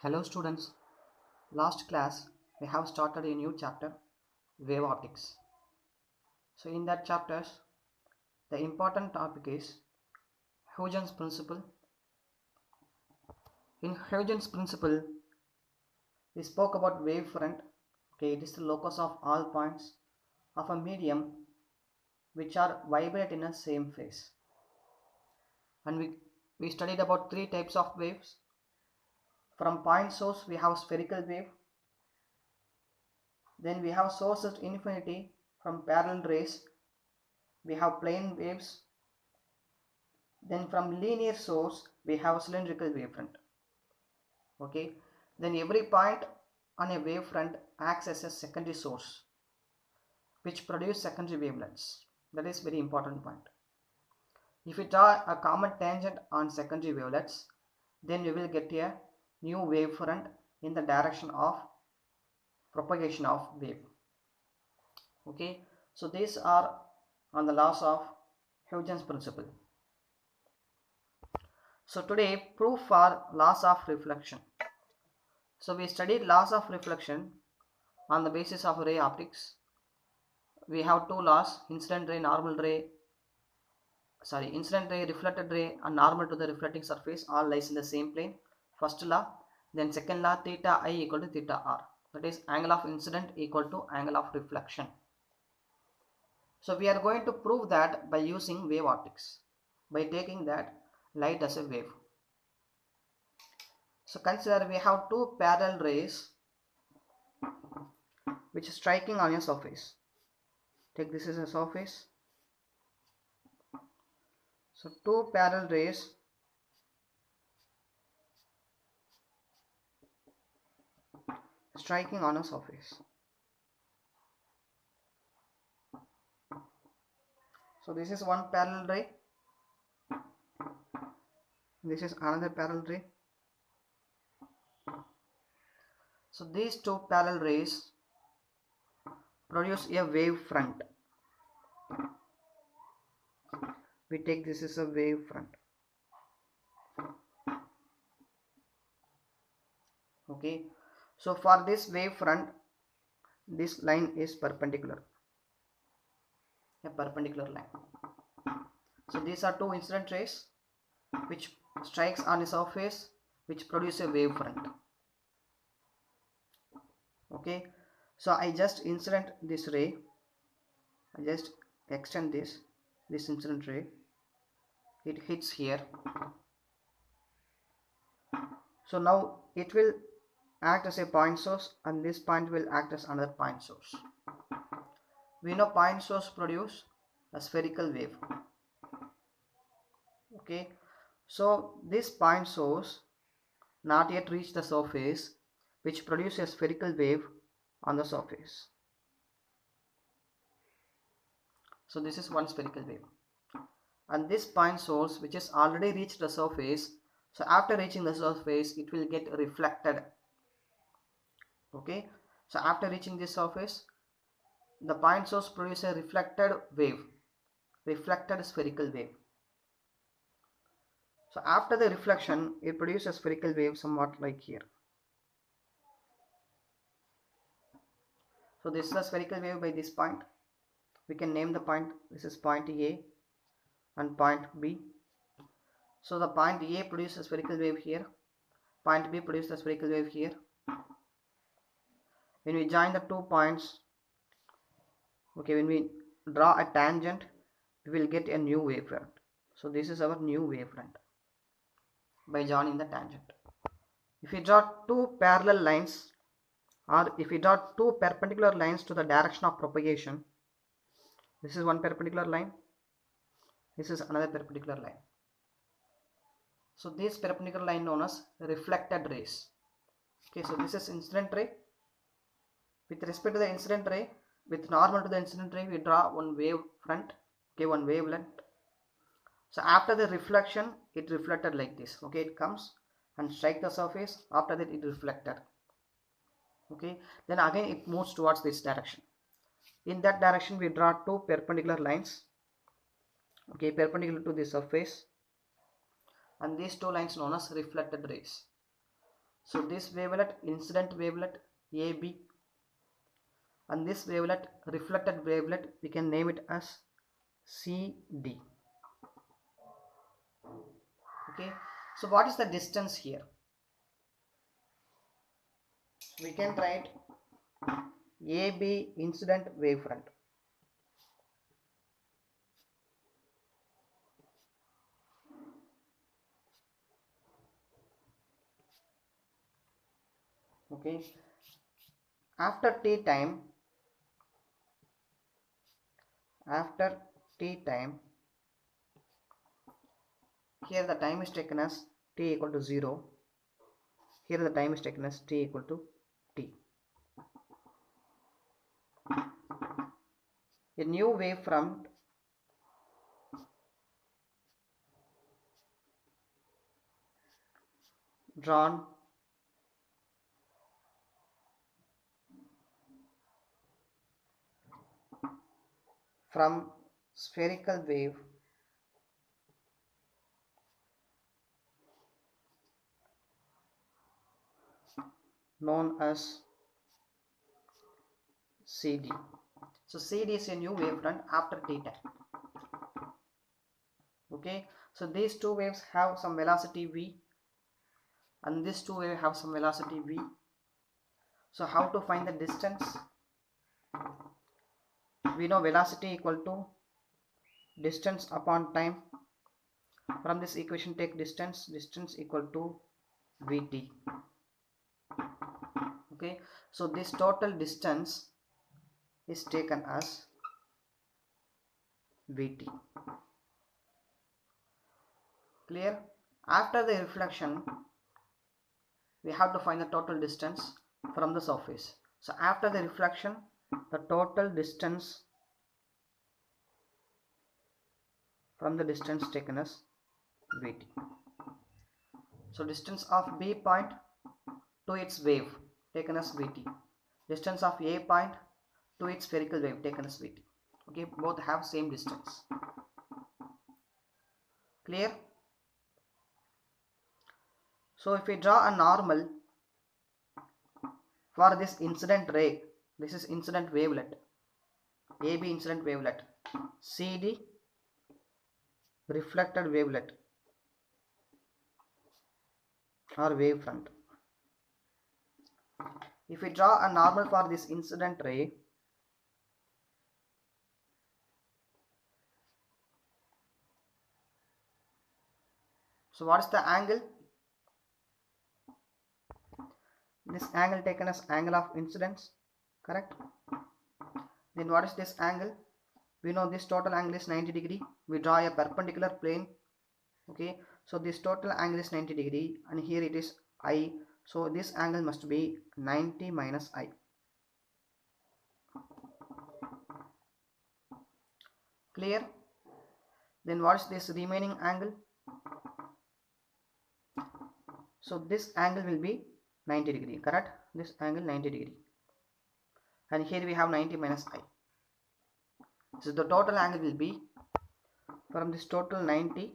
Hello students, last class we have started a new chapter, wave optics. So in that chapters the important topic is Huygens principle. In Huygens principle we spoke about wavefront. It is the locus of all points of a medium which are vibrate in a same phase. And we studied about three types of waves. From point source we have spherical wave. Then we have source at infinity. From parallel rays we have plane waves. Then from linear source we have cylindrical wavefront. Then every point on a wavefront acts as a secondary source which produce secondary wavelets. That is very important point. If we draw a common tangent on secondary wavelets, then we will get a new wavefront in the direction of propagation of wave. So these are on the laws of Huygens principle. So today proof for laws of reflection. So we studied laws of reflection on the basis of ray optics. We have two laws, incident ray, reflected ray and normal to the reflecting surface all lies in the same plane. First law. Then second law, theta I equal to theta R. That is angle of incident equal to angle of reflection. So we are going to prove that by using wave optics, by taking that light as a wave. So consider we have two parallel rays which is striking on a surface. Take this as a surface. So two parallel rays striking on a surface. So this is one parallel ray. This is another parallel ray. So these two parallel rays produce a wave front. We take this as a wave front. So for this wave front, this line is perpendicular. A perpendicular line. So these are two incident rays which strikes on a surface which produce a wave front. So I just incident this ray. I just extend this incident ray. It hits here. So now it will act as a point source and this point will act as another point source. We know point source produce a spherical wave. So this point source not yet reached the surface which produces a spherical wave on the surface. So this is one spherical wave. And this point source which is already reached the surface, so after reaching the surface it will get reflected. So after reaching this surface, the point source produces a reflected wave, reflected spherical wave. So after the reflection it produces a spherical wave somewhat like here. So this is a spherical wave by this point. We can name the point. This is point A and point B. So the point A produces a spherical wave here. Point B produces a spherical wave here. When we join the 2 points, when we draw a tangent, we will get a new wavefront. So this is our new wavefront by joining the tangent. If we draw two parallel lines, or if we draw two perpendicular lines to the direction of propagation, this is one perpendicular line, this is another perpendicular line. So this perpendicular line known as reflected rays. So this is incident ray. With respect to the incident ray, with normal to the incident ray, we draw one wave front, one wavelength. So after the reflection, it reflected like this. It comes and strike the surface. After that, it reflected. Then again it moves towards this direction. In that direction, we draw two perpendicular lines. Perpendicular to the surface, and these two lines known as reflected rays. So this wavelet, incident wavelet AB, and this wavelet, reflected wavelet, we can name it as CD. Okay, so what is the distance here? We can write AB incident wavefront. Okay, after t time, here the time is taken as t equal to 0. Here the time is taken as t equal to t. A new wavefront drawn from spherical wave known as CD. So CD is a new wavefront after t time. Okay, so these two waves have some velocity v, and these two waves have some velocity v. So how to find the distance? We know velocity equal to distance upon time. From this equation take distance equal to vt. Okay, so this total distance is taken as vt. Clear? After the reflection, we have to find the total distance from the surface. So after the reflection, the total distance from the distance taken as vt. So distance of B point to its wave taken as vt. Distance of A point to its spherical wave taken as vt. Okay, both have same distance. Clear? So if we draw a normal for this incident ray, this is incident wavelet, AB incident wavelet, CD reflected wavelet or wavefront. If we draw a normal for this incident ray, so what is the angle? This angle taken as angle of incidence, correct? Then what is this angle? We know this total angle is 90 degree. We draw a perpendicular plane. Okay, so this total angle is 90 degree, and here it is I. So this angle must be 90 minus I. Clear? Then what is this remaining angle? So this angle will be 90 degree, correct? This angle 90 degree, and here we have 90 minus I. So the total angle will be, from this total 90,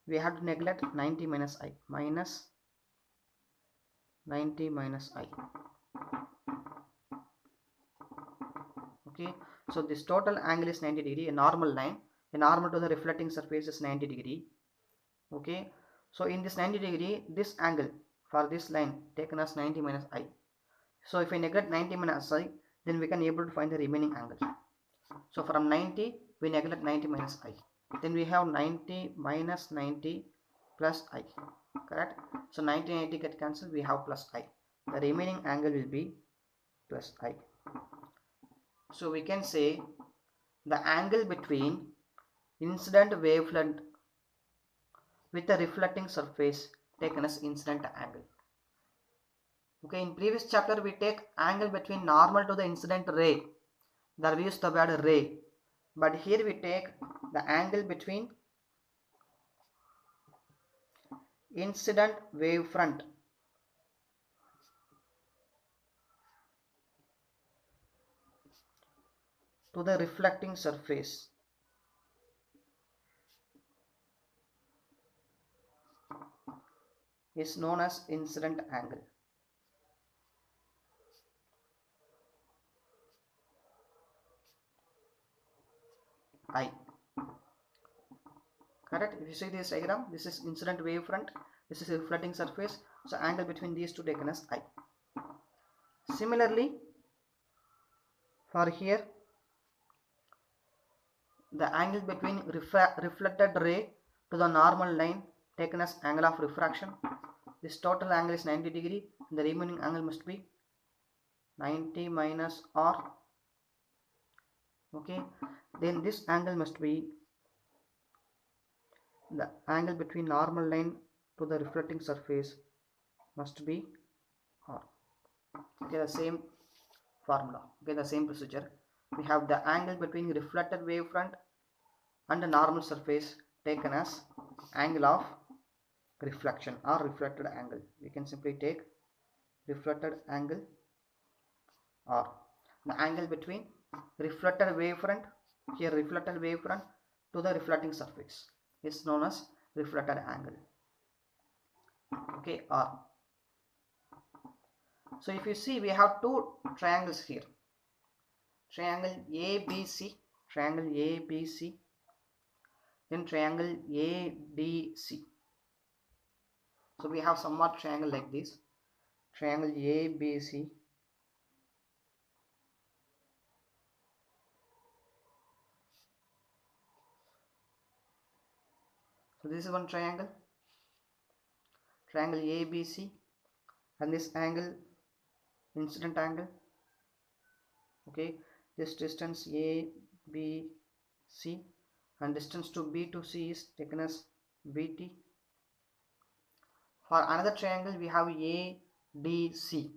we have to neglect 90 minus I, minus 90 minus I. Okay, so this total angle is 90 degree, a normal line, a normal to the reflecting surface is 90 degree. Okay, so in this 90 degree, this angle for this line taken as 90 minus I. So if I neglect 90 minus I, then we can able to find the remaining angle. So from 90, we neglect 90 minus I. Then we have 90 minus 90 plus I, correct? So 90 and 90 get cancelled, we have plus I. The remaining angle will be plus I. So we can say the angle between incident wavelength with the reflecting surface taken as incident angle. Okay, in previous chapter we take angle between normal to the incident ray. There we use the word ray, but here we take the angle between incident wavefront to the reflecting surface. is known as incident angle. I. Correct? If you see this diagram, this is incident wavefront, this is reflecting surface, so angle between these two taken as I. Similarly, for here, the angle between reflected ray to the normal line taken as angle of refraction. This total angle is 90 degree, and the remaining angle must be 90 minus R. Okay, then this angle must be the angle between normal line to the reflecting surface must be R. Okay, the same formula. Okay, the same procedure. We have the angle between reflected wavefront and the normal surface taken as angle of reflection or reflected angle. We can simply take reflected angle, or the angle between reflected wavefront, here reflected wavefront to the reflecting surface is known as reflected angle. Okay, R. So if you see, we have two triangles here, triangle ABC, triangle ABC, then triangle ADC. So we have somewhat triangle like this, triangle ABC, so this is one triangle, triangle ABC, and this angle incident angle. Okay, this distance ABC and distance to B to C is taken as BT. For another triangle we have ADC.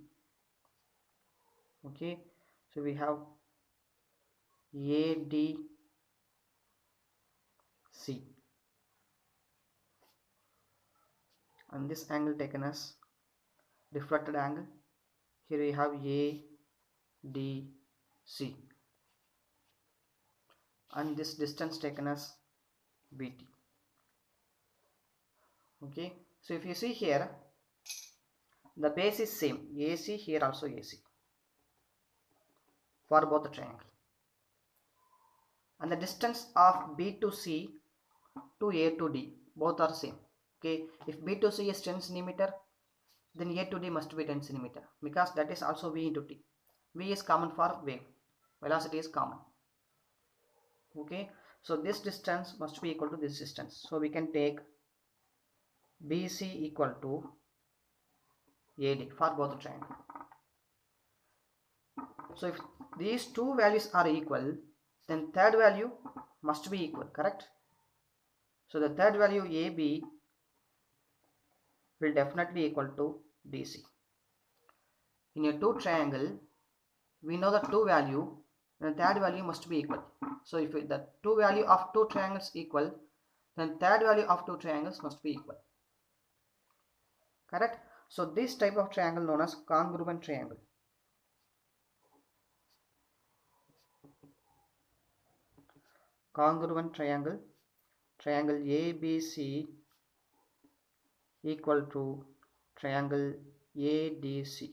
Okay, so we have ADC, and this angle taken as reflected angle. Here we have ADC, and this distance taken as BT. Okay, so if you see here, the base is same, AC, here also AC for both the triangle, and the distance of B to C to A to D both are same. Okay, if B to C is 10 centimeter, then A to D must be 10 centimeter, because that is also V into T. V is common for wave, velocity is common. Okay, so this distance must be equal to this distance, so we can take BC equal to AD for both the triangle. So if these two values are equal, then third value must be equal, correct? So the third value AB will definitely equal to DC. In a two triangle, we know the two value, then third value must be equal. So if the two value of two triangles equal, then third value of two triangles must be equal, correct? So this type of triangle known as congruent triangle. Congruent triangle, triangle ABC equal to triangle ADC.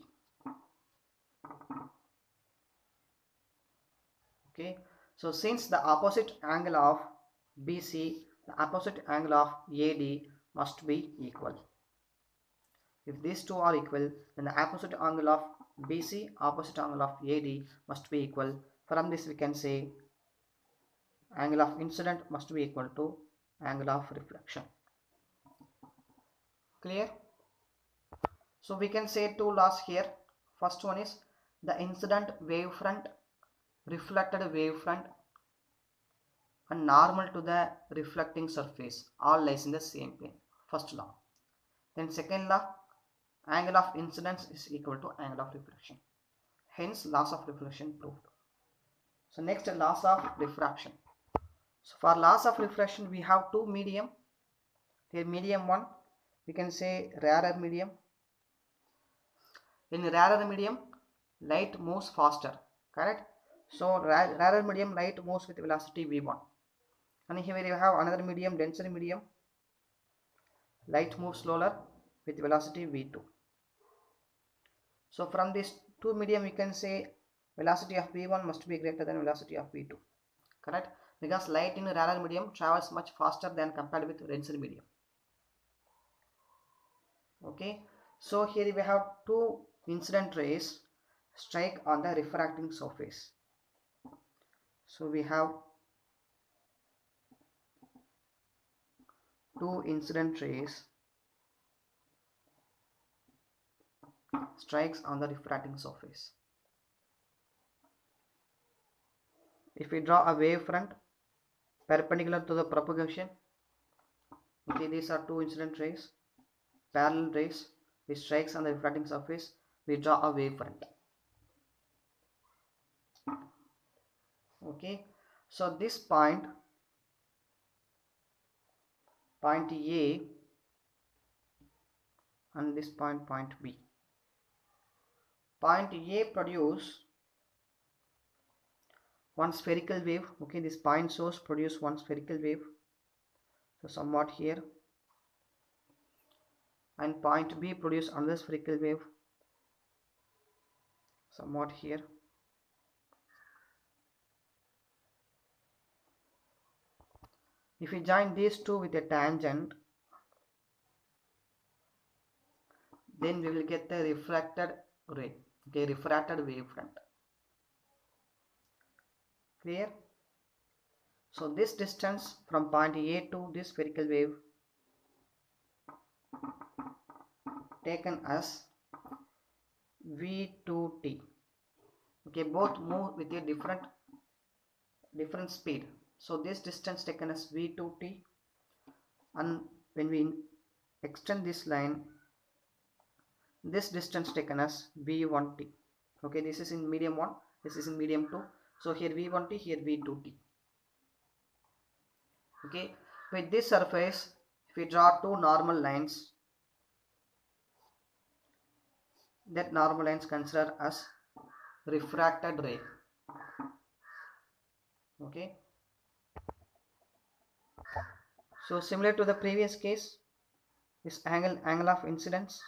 Okay, so since the opposite angle of BC, the opposite angle of AD must be equal. If these two are equal, then the opposite angle of BC, opposite angle of AD must be equal. From this we can say angle of incident must be equal to angle of reflection. Clear? So we can say two laws here. First one is the incident wavefront, reflected wavefront, and normal to the reflecting surface all lies in the same plane. First law. Then second law, angle of incidence is equal to angle of reflection. Hence laws of reflection proved. So next, laws of diffraction. So for laws of refraction we have two medium. Here medium 1 we can say rarer medium. In rarer medium light moves faster, correct? So rarer medium light moves with velocity v1. And here we have another medium, denser medium, light moves slower with velocity v2. So from this two medium we can say velocity of v1 must be greater than velocity of v2, correct? Because light in rarer medium travels much faster than compared with denser medium. Okay, so here we have two incident rays strike on the refracting surface. So we have two incident rays strikes on the refracting surface. If we draw a wavefront perpendicular to the propagation, okay, these are two incident rays, parallel rays which strikes on the refracting surface, we draw a wavefront. Okay, so this point A and this point B. Point A produce one spherical wave. Okay, this point source produce one spherical wave, so somewhat here, and point B produce another spherical wave somewhat here. If we join these two with a tangent, then we will get the refracted ray, okay, refracted wavefront. Clear? So this distance from point A to this spherical wave taken as v2t. Okay, both move with a different speed. So this distance taken as v2t, and when we extend this line, this distance taken as v1t. Okay, this is in medium 1, this is in medium 2. So here v1t, here v2t. Okay, with this surface, if we draw two normal lines, that normal lines considered as refracted ray. Okay, so similar to the previous case, this angle of incidence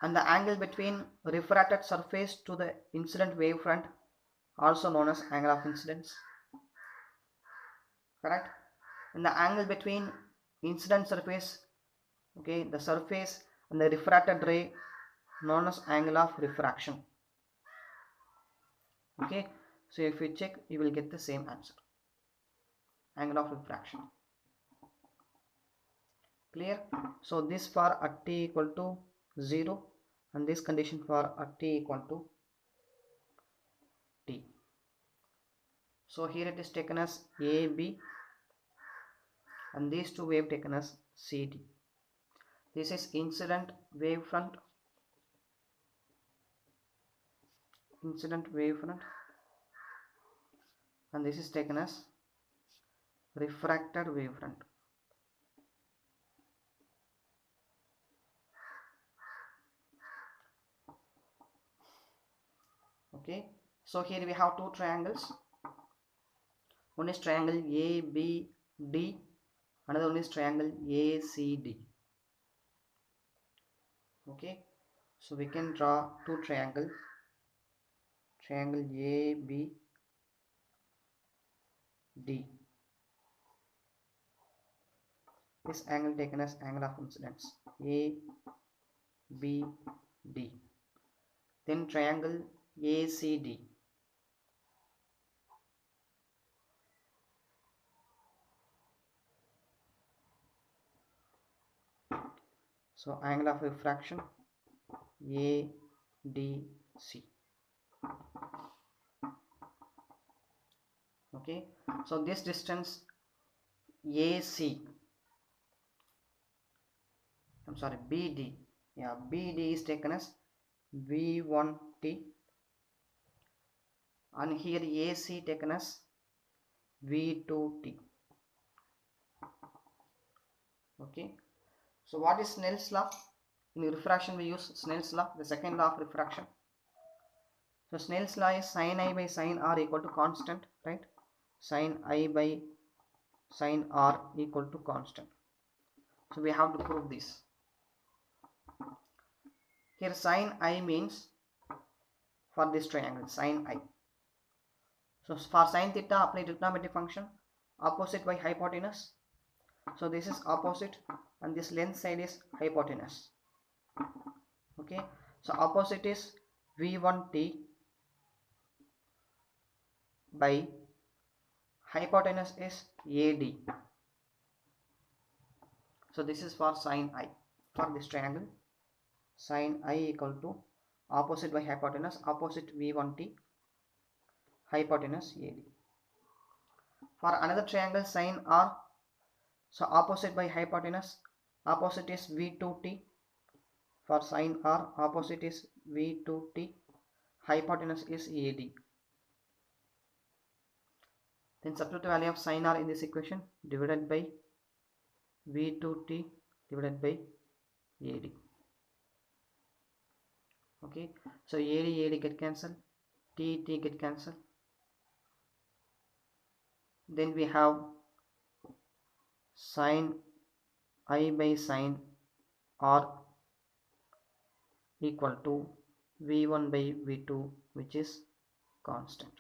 and the angle between refracted surface to the incident wavefront, also known as angle of incidence, correct? And the angle between incident surface, okay, the surface and the refracted ray, known as angle of refraction. Okay, so if you check, you will get the same answer, angle of refraction. Clear? So this for at t equal to 0, and this condition for at t equal to t. So here it is taken as AB, and these two wave taken as CD. This is incident wavefront, and this is taken as refracted wavefront. Okay, so here we have two triangles. One is triangle ABD, another one is triangle ACD. Okay, so we can draw two triangles, triangle ABD. This angle taken as angle of incidence, ABD. Then triangle ACD. So angle of refraction ADC. Okay, so this distance BD, yeah, BD is taken as V1T, and here AC taken as V2T. Okay, so what is Snell's law? In refraction we use Snell's law, the second law of refraction. So Snell's law is sin I by sin R equal to constant, right? Sin I by sin R equal to constant. So we have to prove this. Here sine I means for this triangle, sine I. So for sine theta, apply trigonometric function, opposite by hypotenuse. So this is opposite and this length side is hypotenuse. Okay, so opposite is V1t by hypotenuse is AD. So this is for sine I. For this triangle, sine I equal to opposite by hypotenuse, opposite V1t, hypotenuse AD. For another triangle, sine R, so opposite by hypotenuse, opposite is V2t. For sine R, opposite is V2t, hypotenuse is AD. Then substitute the value of sine R in this equation, divided by V2t divided by AD. Okay, so AD get cancelled, T get cancelled. Then we have sine I by sine R equal to V1 by V2, which is constant.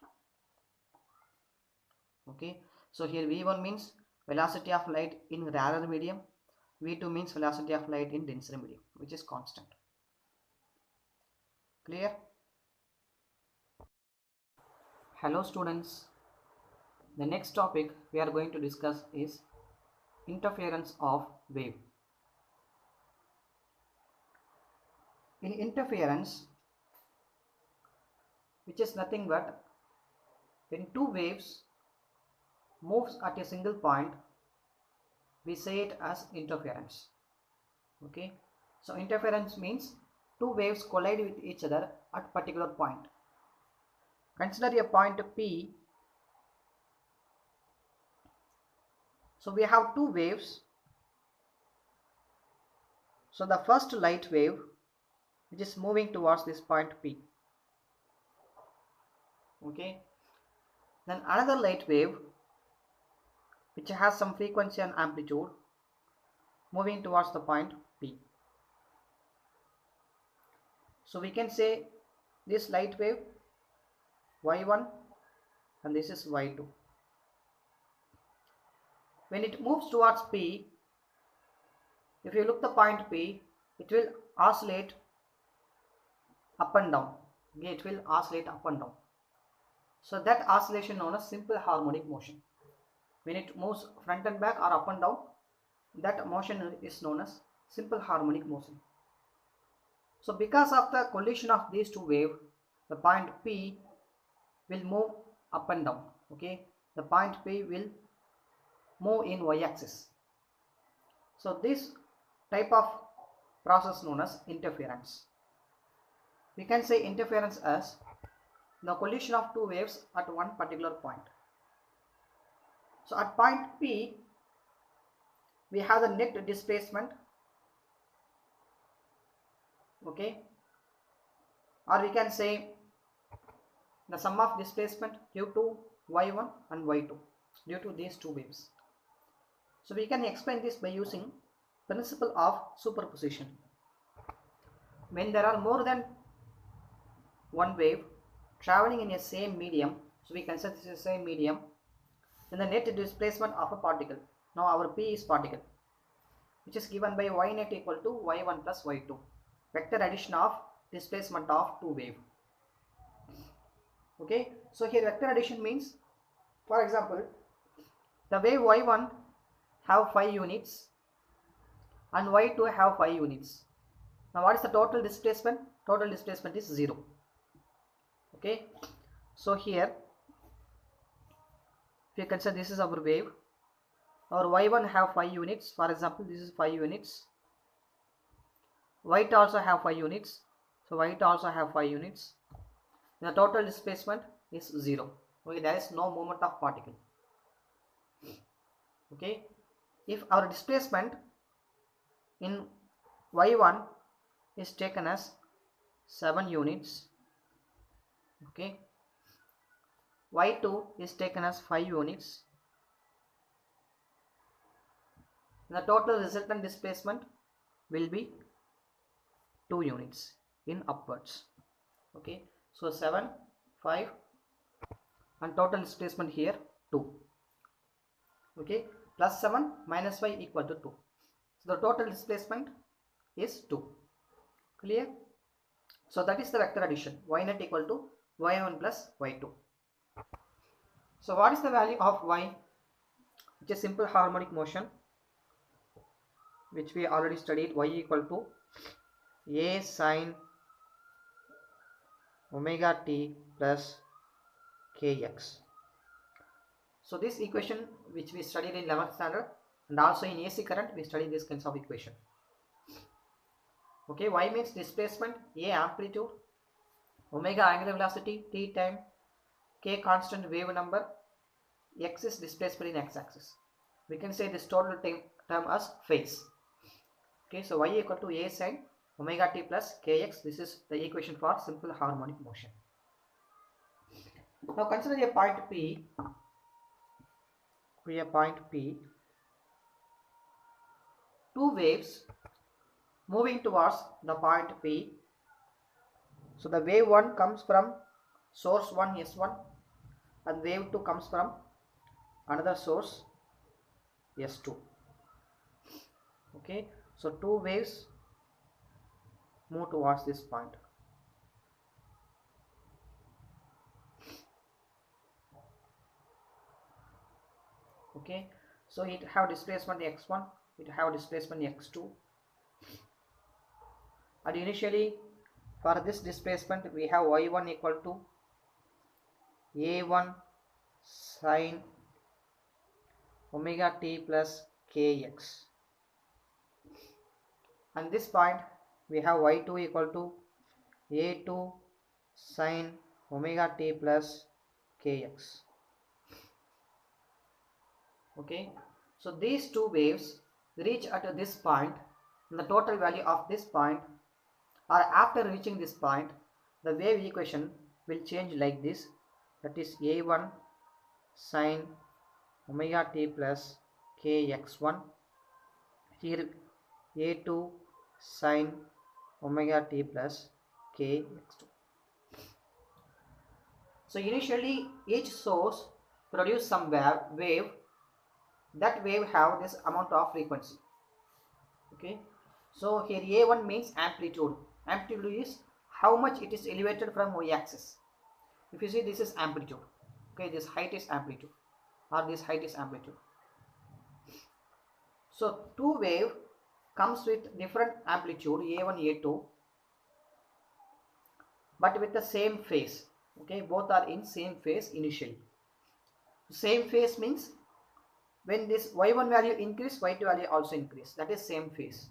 Okay, so here V1 means velocity of light in rarer medium, V2 means velocity of light in denser medium, which is constant. Clear? Hello students, the next topic we are going to discuss is interference of wave. In interference, which is nothing but when two waves moves at a single point, we say it as interference. Okay, so interference means two waves collide with each other at particular point. Consider a point P. So we have two waves. So the first light wave, which is moving towards this point P. Okay, then another light wave which has some frequency and amplitude moving towards the point P. So we can say this light wave Y1 and this is Y2. When it moves towards P, if you look the point P, it will oscillate up and down. Okay, it will oscillate up and down. So that oscillation known as simple harmonic motion. When it moves front and back or up and down, that motion is known as simple harmonic motion. So because of the collision of these two waves, the point P will move up and down. Okay, the point P will move in y-axis. So this type of process known as interference. We can say interference as the collision of two waves at one particular point. So at point P, we have the net displacement, okay, or we can say the sum of displacement due to y1 and y2 due to these two waves. So we can explain this by using principle of superposition. When there are more than one wave traveling in a same medium, so we consider this as same medium, then the net displacement of a particle, now our P is particle, which is given by y net equal to y1 plus y2, vector addition of displacement of two wave. Okay, so here vector addition means, for example, the wave y1 have 5 units and y2 have 5 units. Now what is the total displacement? Total displacement is 0. Okay, so here if you consider this is our wave, our y1 have 5 units, for example this is 5 units, y2 also have 5 units, so y2 also have 5 units, the total displacement is 0. Okay, there is no movement of particle. Okay, if our displacement in y1 is taken as 7 units, okay, y2 is taken as 5 units, The total resultant displacement will be 2 units in upwards. Okay, so 7, 5, and total displacement here 2. Okay, plus 7 minus 5 equal to 2. So the total displacement is 2. Clear? So that is the vector addition, y net equal to y1 plus y2. So what is the value of y? Which is simple harmonic motion, which we already studied. Y equal to a sine omega t plus kx. So this equation which we studied in 11th standard, and also in AC current we studied this kinds of equation. Okay, y means displacement, a amplitude, omega angular velocity, t time, k constant wave number, x is displacement in x-axis. We can say this total term as phase. Okay, so y equal to a sine omega t plus kx. This is the equation for simple harmonic motion. Now consider a point P. A point P. Two waves moving towards the point P. So the wave 1 comes from source 1 S1 and wave 2 comes from another source S2. Okay, so two waves move towards this point. Okay, so it have displacement x1, it have displacement x2, and initially for this displacement we have y1 equal to a1 sine omega t plus kx, and this point we have y2 equal to a2 sine omega t plus kx. Okay, so these two waves reach at this point, and the total value of this point, or after reaching this point, the wave equation will change like this, that is a1 sine omega t plus kx1, here a2 sine omega t plus kx2. So initially each source produce some wave. That wave have this amount of frequency. Okay, so here a1 means amplitude. Amplitude is how much it is elevated from y-axis. If you see, this is amplitude. Okay, this height is amplitude, or this height is amplitude. So two wave comes with different amplitude, a1 a2, but with the same phase. Okay, both are in same phase initially. Same phase means when this y1 value increase, y2 value also increase. That is same phase.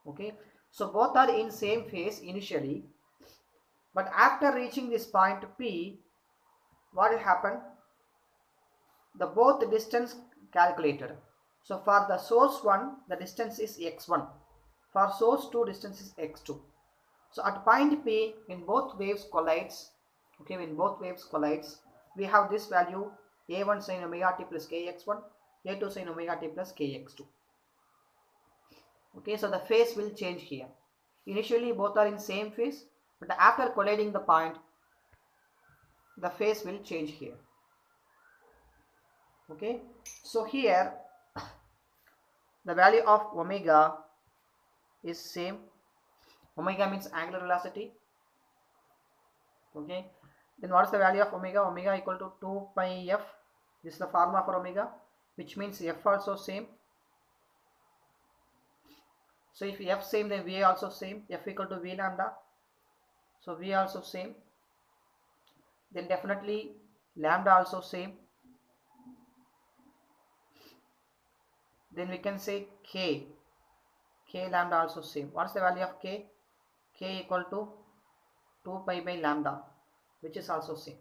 Okay, so both are in same phase initially, but after reaching this point P, what will happen? The both distance calculated. So for the source 1, the distance is x1. For source 2, distance is x2. So at point P, when both waves collides, okay, when both waves collides, we have this value a1 sin omega t plus kx1, a2 sin omega t plus kx2. Okay, so the phase will change here. Initially both are in same phase, but after colliding the point, the phase will change here. Okay, so here the value of omega is same. Omega means angular velocity. Okay, then what is the value of omega? Omega equal to 2 pi f. This is the formula for omega, which means f also same. So if f same, then v also same. F equal to v lambda. So v also same. Then definitely lambda also same. Then we can say k lambda also same. What is the value of k? K equal to 2 pi by lambda, which is also same.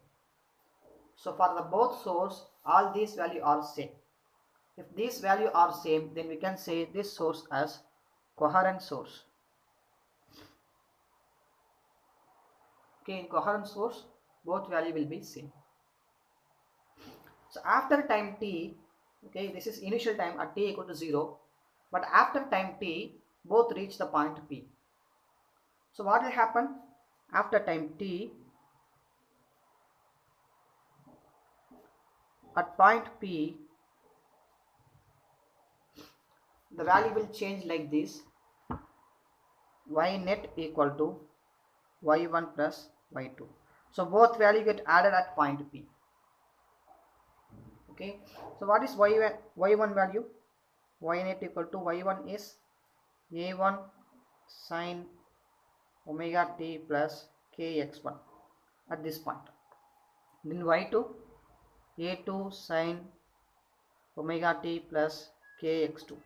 So for the both source, all these values are same. If these values are same, then we can say this source as coherent source. Okay, in coherent source, both value will be same. So after time t, okay, this is initial time at t equal to 0. but after time t, both reach the point P. So what will happen after time t? At point P, the value will change like this: y net equal to y1 plus y2. So both value get added at point P. Okay, so what is y1 value? Y net equal to y1 is a1 sine omega t plus kx1 at this point. Then y2, a2 sine omega t plus kx2.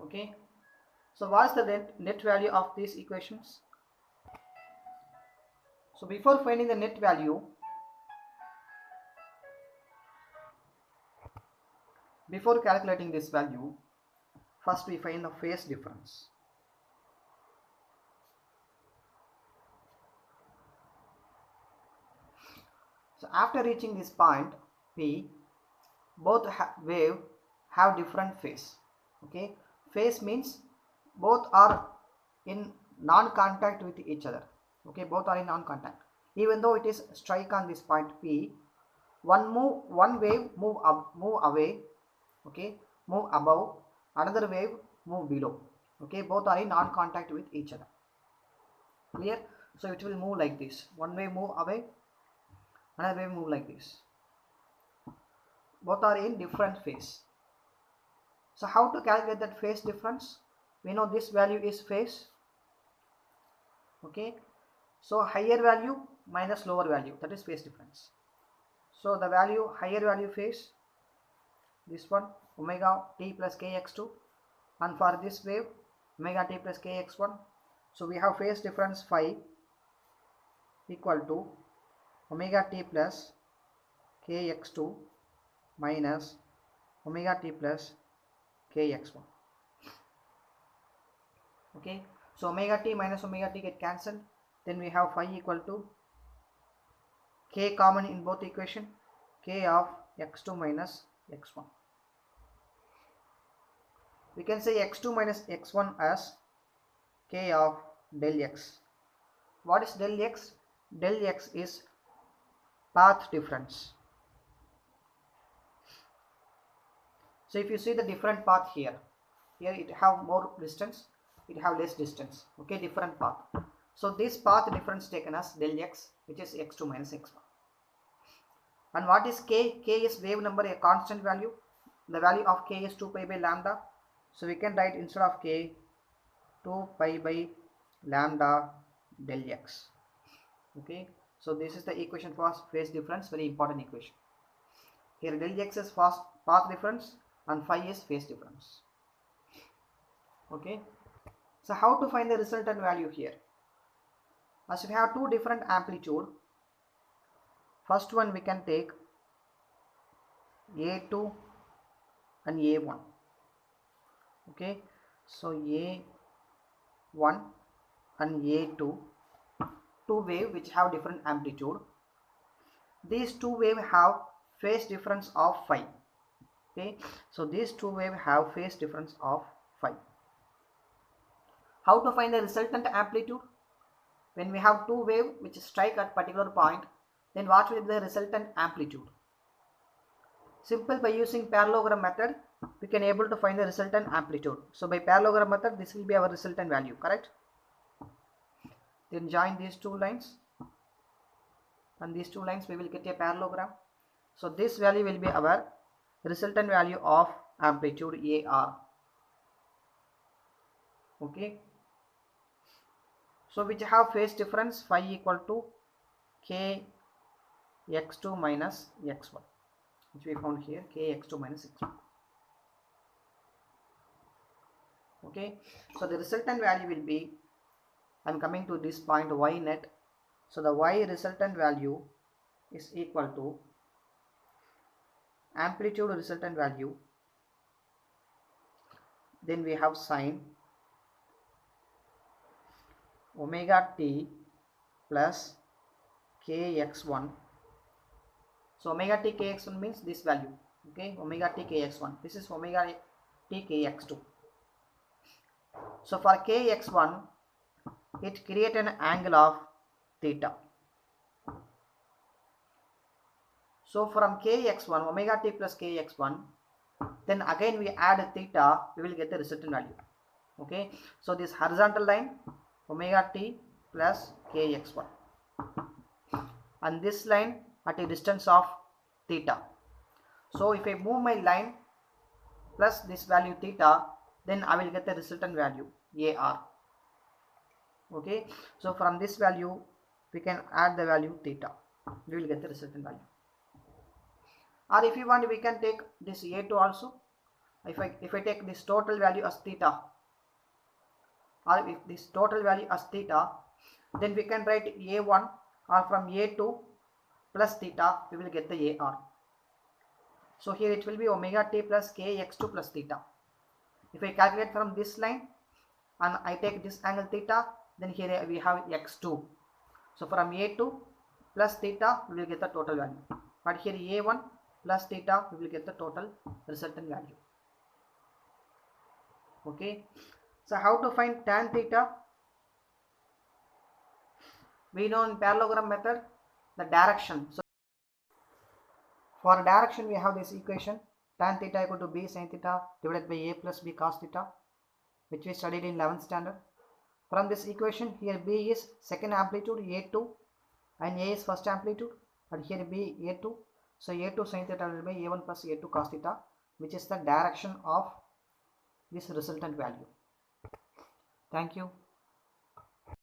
Okay, so what is the net value of these equations? So before finding the net value, before calculating this value, first we find the phase difference. So after reaching this point P, both wave have different phase. Okay, phase means both are in non-contact with each other. Okay, both are in non-contact. Even though it is strike on this point P, one wave move up, move away. Okay, move above, another wave move below. Okay, both are in non-contact with each other. Clear? So it will move like this. One wave move away, another wave move like this. Both are in different phase. So how to calculate that phase difference? We know this value is phase. Okay, so higher value minus lower value, that is phase difference. So the value, higher value phase, this one omega t plus kx2, and for this wave omega t plus kx1. So we have phase difference phi equal to omega t plus kx2 minus omega t plus kx1. Okay, so omega t minus omega t get cancelled. Then we have phi equal to k common in both equation, k of x2 minus x1. We can say x2 minus x1 as k of del x. What is del x? Del x is path difference. So if you see the different path here it have more distance, it have less distance. Okay, different path. So this path difference taken as del x, which is x2 minus x1. And what is k? K is wave number, a constant value. The value of k is 2 pi by lambda. So we can write instead of k 2 pi by lambda del x. Okay, so this is the equation for phase difference, very important equation. Here del x is path difference and phi is phase difference. Okay, so how to find the resultant value here? As we have two different amplitude, first one we can take A2 and A1. Okay, so A1 and A2, two wave which have different amplitude. These two wave have phase difference of phi. Okay, so these two wave have phase difference of phi. How to find the resultant amplitude? When we have two wave which strike at particular point, then what will be the resultant amplitude? Simple, by using parallelogram method we can able to find the resultant amplitude. So by parallelogram method this will be our resultant value, correct? Then join these two lines and these two lines, we will get a parallelogram. So this value will be our resultant value of amplitude AR. Okay, so which have phase difference phi equal to k x2 minus x1, which we found here, k x2 minus x1. Okay, so the resultant value will be, I am coming to this point, y net. So the y resultant value is equal to amplitude resultant value, then we have sine omega t plus kx1. So omega t kx1 means this value, Okay, omega t kx1. This is omega t kx2. So for kx1, it create an angle of theta. So from kx1, omega t plus kx1, then again we add theta, we will get the resultant value. Okay, so this horizontal line, omega t plus kx1, and this line at a distance of theta. So if I move my line plus this value theta, then I will get the resultant value AR. Okay, so from this value we can add the value theta, we will get the resultant value. Or if you want, we can take this A2 also. If I take this total value as theta, or if this total value as theta, then we can write A1, or from A2 plus theta we will get the AR. So here it will be omega t plus kx2 plus theta. If I calculate from this line and I take this angle theta, then here we have x2. So from A2 plus theta we will get the total value, but here A1 plus theta we will get the total resultant value. Okay, so how to find tan theta? We know in parallelogram method the direction. So for direction we have this equation, tan theta equal to b sin theta divided by a plus b cos theta, which we studied in 11th standard. From this equation, here b is second amplitude A2 and a is first amplitude, and here b A2. So A2 sin theta divided by A1 plus A2 cos theta, which is the direction of this resultant value. Thank you.